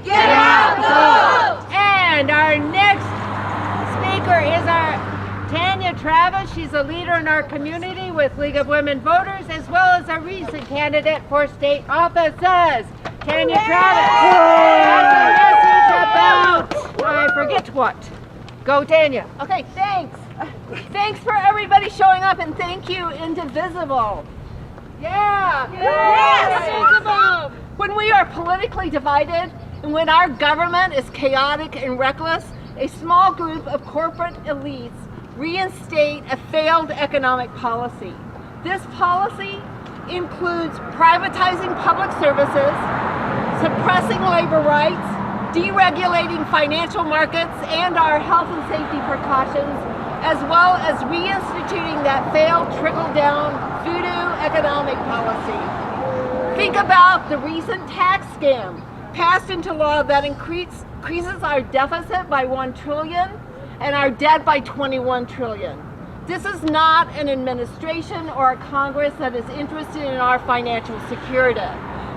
Get out the vote! And our next speaker is our Tanya Travis. She's a leader in our community with League of Women Voters, as well as a recent candidate for state offices. Tanya Travis has a message about, I forget what. Go, Tanya. Okay, thanks. Thanks for everybody showing up, and thank you, Indivisible. Yeah. Yes. Indivisible. When we are politically divided, and when our government is chaotic and reckless, a small group of corporate elites reinstate a failed economic policy. This policy includes privatizing public services, suppressing labor rights, deregulating financial markets and our health and safety precautions, as well as reinstituting that failed trickle-down voodoo economic policy. Think about the recent tax scam passed into law that increases our deficit by $1 trillion and our debt by $21 trillion. This is not an administration or a Congress that is interested in our financial security.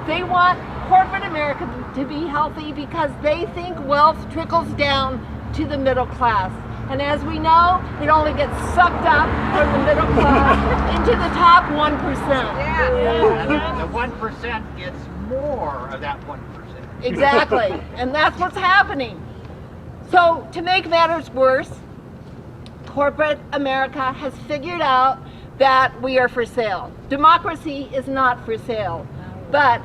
They want corporate America to be healthy because they think wealth trickles down to the middle class. And as we know, it only gets sucked up from the middle class into the top 1%. Yeah. The 1% gets more of that 1%. Exactly, and that's what's happening. So to make matters worse, corporate America has figured out that we are for sale. Democracy is not for sale, but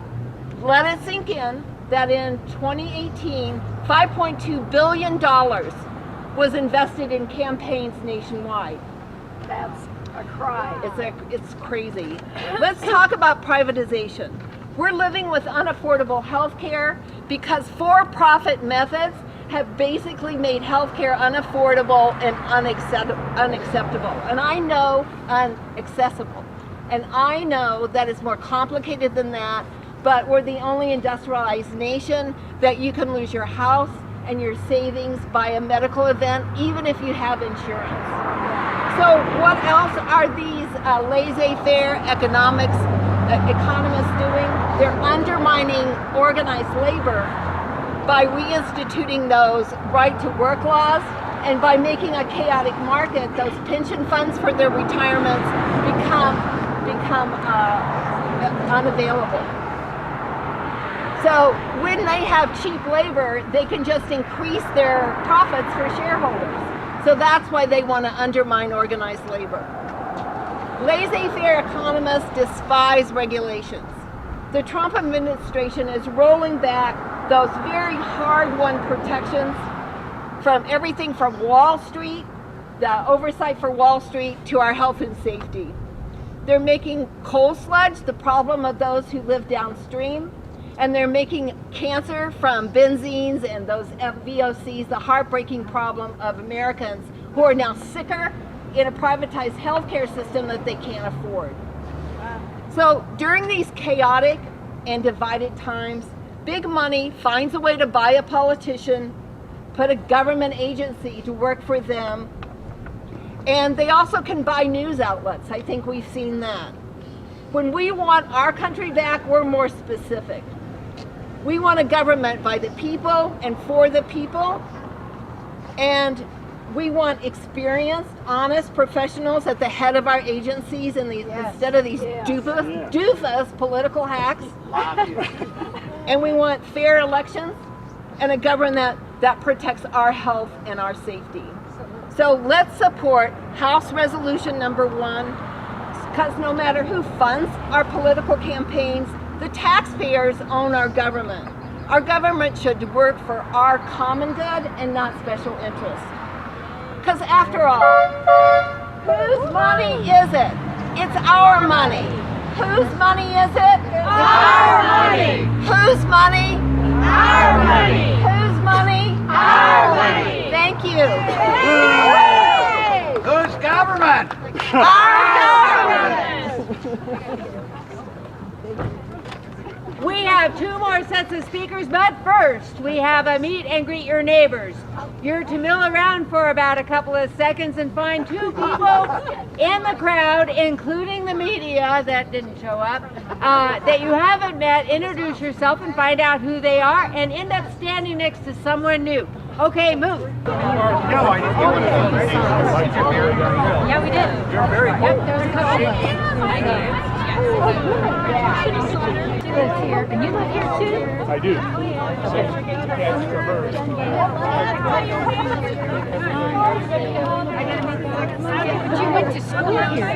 let it sink in that in 2018, $5.2 billion was invested in campaigns nationwide. That's a crime. It's crazy. Let's talk about privatization. We're living with unaffordable health care because for-profit methods have basically made healthcare unaffordable and unacceptable. And I know unaccessible. And I know that it's more complicated than that, but we're the only industrialized nation that you can lose your house and your savings by a medical event, even if you have insurance. So what else are these laissez-faire economists doing? They're undermining organized labor by reinstituting those right-to-work laws, and by making a chaotic market, those pension funds for their retirements become unavailable. So when they have cheap labor, they can just increase their profits for shareholders. So that's why they want to undermine organized labor. Laissez-faire economists despise regulations. The Trump administration is rolling back those very hard-won protections from everything from Wall Street, the oversight for Wall Street, to our health and safety. They're making coal sludge the problem of those who live downstream, and they're making cancer from benzenes and those VOCs the heartbreaking problem of Americans who are now sicker in a privatized healthcare system that they can't afford. So during these chaotic and divided times, big money finds a way to buy a politician, put a government agency to work for them, and they also can buy news outlets. I think we've seen that. When we want our country back, we're more specific. We want a government by the people and for the people, and we want experienced, honest professionals at the head of our agencies and instead of these doofus political hacks. And we want fair elections and a government that protects our health and our safety. So let's support House Resolution number 1, because no matter who funds our political campaigns, the taxpayers own our government. Our government should work for our common good and not special interest. Because after all, whose money is it? It's our money. Whose money is it? Our money. Whose money? Our money. Whose money? Our money. Thank you. Whose government? Our government. We have 2 more sets of speakers, but first we have a meet and greet your neighbors. You're to mill around for about a couple of seconds and find 2 people in the crowd, including the media that didn't show up, that you haven't met. Introduce yourself and find out who they are, and end up standing next to someone new. Okay, move. No, I didn't get one of those. Yeah, we did. You're very cool. Yep, there was a couple. Lives here. And you live here too? I do. But you went to school here.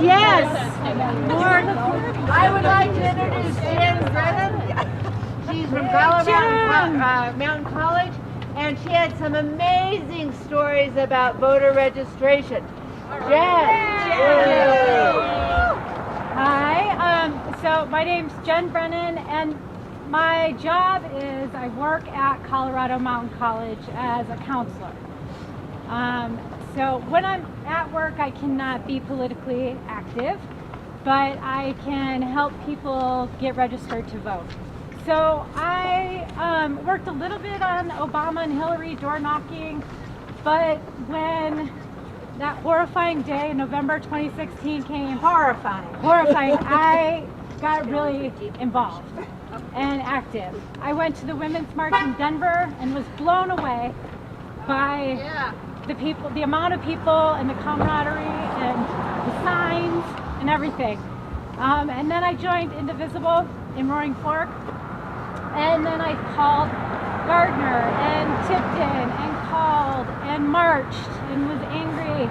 Yes. Lord, I would like to introduce Jen Brennan. She's from Colorado Mountain College, and she had some amazing stories about voter registration. Jen. Hi, so my name's Jen Brennan, and my job is I work at Colorado Mountain College as a counselor. So when I'm at work, I cannot be politically active, but I can help people get registered to vote. So I worked a little bit on Obama and Hillary door knocking, but when that horrifying day in November 2016 came, horrifying, I got really involved and active. I went to the Women's March in Denver and was blown away by the people, the amount of people and the camaraderie and the signs and everything. And then I joined Indivisible in Roaring Fork, and then I called Gardner and Tipton and called and marched and was angry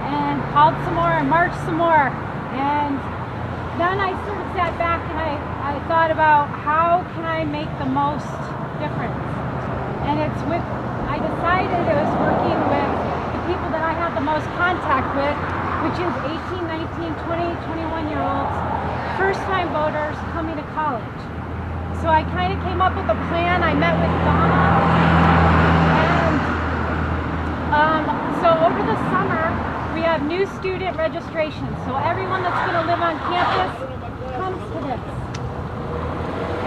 and called some more and marched some more. And then I sort of sat back and I thought about how can I make the most difference. And I decided it was working with the people that I have the most contact with, which is 18, 19, 20, 21-year-olds, first-time voters coming to college. So I kind of came up with a plan. I met with Donna, and so over the summer, we have new student registration. So everyone that's going to live on campus comes to this.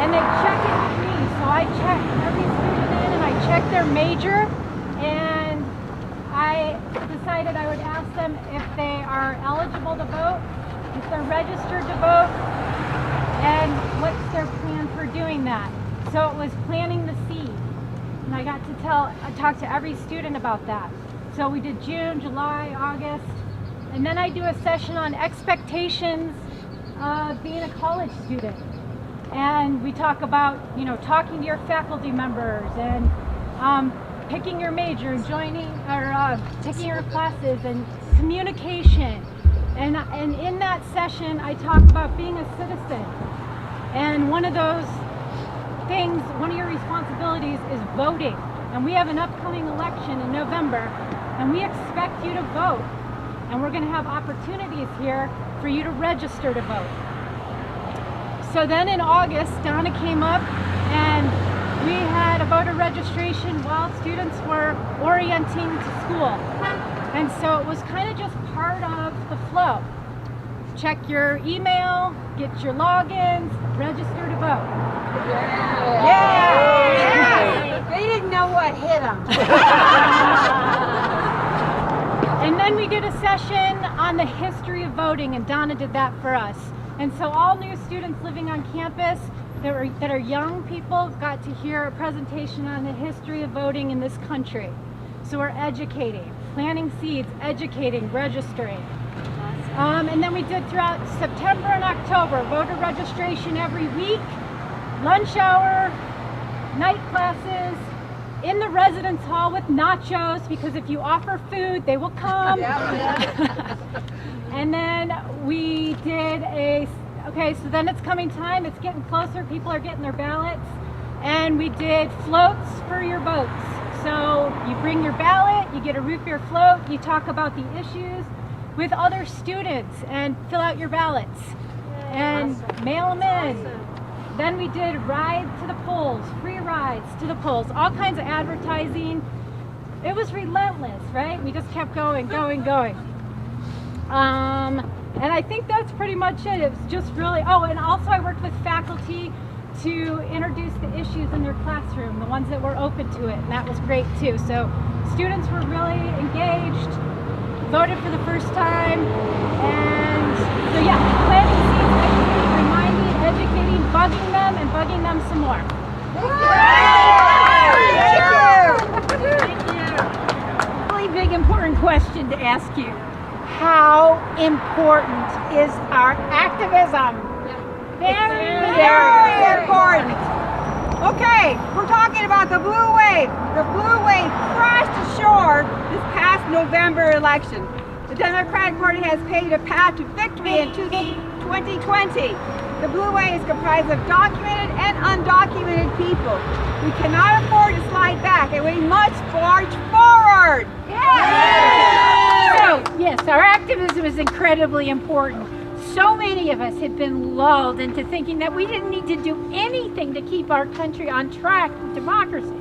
And they check it with me. So I check every student in and I check their major, and I decided I would ask them if they are eligible to vote, if they're registered to vote, and what's their plan for doing that. So it was planting the seed. And I got to talk to every student about that. So we did June, July, August, and then I do a session on expectations of being a college student. And we talk about, talking to your faculty members and picking your major, joining or taking your classes and communication. And in that session, I talk about being a citizen. And one of those things, one of your responsibilities is voting. And we have an upcoming election in November, and we expect you to vote. And we're going to have opportunities here for you to register to vote. So then in August, Donna came up and we had a voter registration while students were orienting to school. And so it was kind of just part of the flow. Check your email, get your logins, register to vote. Yeah. They didn't know what hit them. And then we did a session on the history of voting, and Donna did that for us. And so all new students living on campus that are young people got to hear a presentation on the history of voting in this country. So we're educating, planting seeds, educating, registering. And then we did throughout September and October, voter registration every week, lunch hour, night classes, in the residence hall with nachos, because if you offer food, they will come. And then we did so then it's coming time, it's getting closer, people are getting their ballots, and we did floats for your votes. So you bring your ballot, you get a root beer float, you talk about the issues with other students and fill out your ballots and mail them in. Then we did rides to the polls, free rides to the polls, all kinds of advertising. it was relentless, right? We just kept going. And I think that's pretty much it. It was just really, oh, and also I worked with faculty to introduce the issues in their classroom, the ones that were open to it, and that was great too. So students were really engaged, voted for the first time, and so yeah, planting seeds, reminding, educating, bugging them, and bugging them some more. Thank you. Really big important question to ask you. How important is our activism? Very important. Okay, we're talking about the blue wave. The blue wave crashed ashore this past November election. The Democratic Party has paved a path to victory in 2020. The blue wave is comprised of documented and undocumented people. We cannot afford to slide back, and we must march forward. So, yes, our activism is incredibly important. So many of us have been lulled into thinking that we didn't need to do anything to keep our country on track with democracy.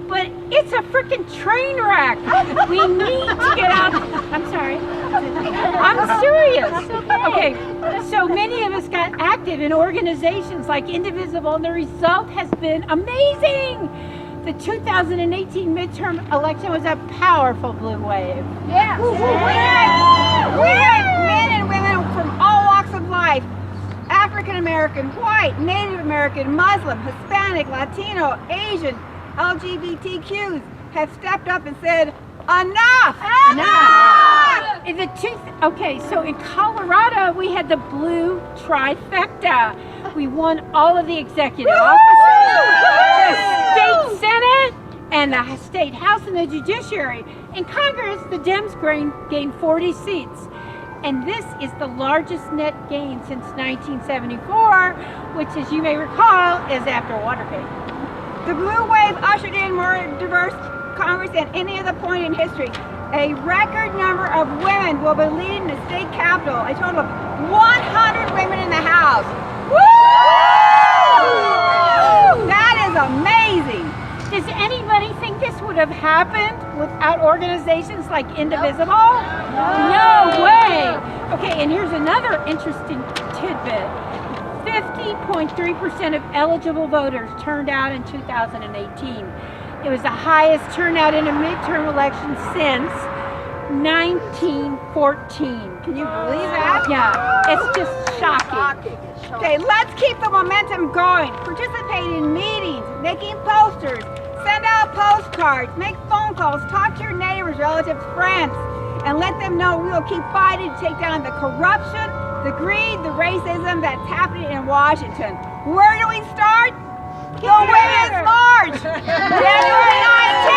But it's a freaking train wreck. We need to get out. I'm sorry. I'm serious. Okay, so many of us got active in organizations like Indivisible, and the result has been amazing. The 2018 midterm election was a powerful blue wave. Yeah. We had men and women from all walks of life, African American, white, Native American, Muslim, Hispanic, Latino, Asian, LGBTQs have stepped up and said, enough! Okay, so in Colorado, we had the blue trifecta. We won all of the executive offices, the state senate, and the state house and the judiciary. In Congress, the Dems gained 40 seats. And this is the largest net gain since 1974, which, as you may recall, is after Watergate. The blue wave ushered in more diverse Congress than any other point in history. A record number of women will be leading the state capitol. A total of 100 women in the House. Woo! That is amazing. Does anybody think this would have happened without organizations like Indivisible? No way! Okay, and here's another interesting tidbit. 50.3% of eligible voters turned out in 2018. It was the highest turnout in a midterm election since 1914. Can you believe that? Yeah, it's just shocking. Okay, let's keep the momentum going. Participate in meetings, making posters, send out postcards, make phone calls, talk to your neighbors, relatives, friends, and let them know we will keep fighting to take down the corruption, the greed, the racism that's happening in Washington. Where do we start? The Women's March! January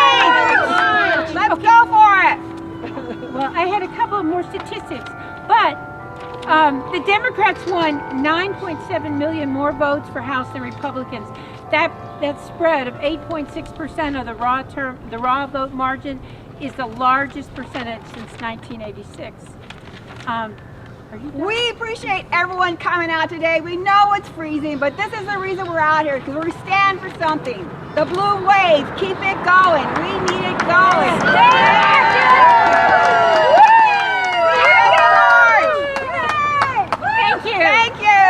19th! Let's go for it! Well, I had a couple more statistics, but the Democrats won 9.7 million more votes for House than Republicans. That spread of 8.6% of the raw vote margin is the largest percentage since 1986. We appreciate everyone coming out today. We know it's freezing, but this is the reason we're out here, because we stand for something. The blue wave, keep it going. We need it going. Thank you.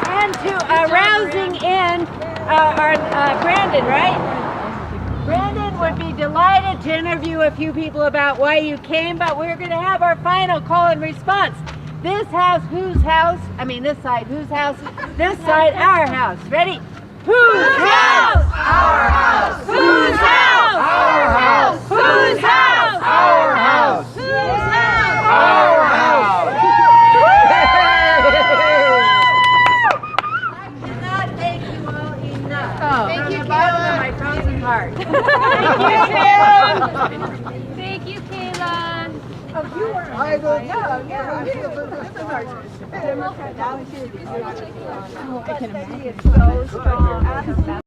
And to rousing in our Brandon, right? Brandon would be delighted to interview a few people about why you came, but we're going to have our final call and response. This house, whose house? I mean, this side, whose house? This side, our house. Ready? Whose house? Our house. Whose house? Our house. Whose house? Our house. Whose house? Our house. I cannot thank you all enough. Thank you, From the bottom of my frozen heart. Thank you, Kayla. Oh, you were. I don't know. Yeah, This is our Democrat. Oh, I can imagine. So strong.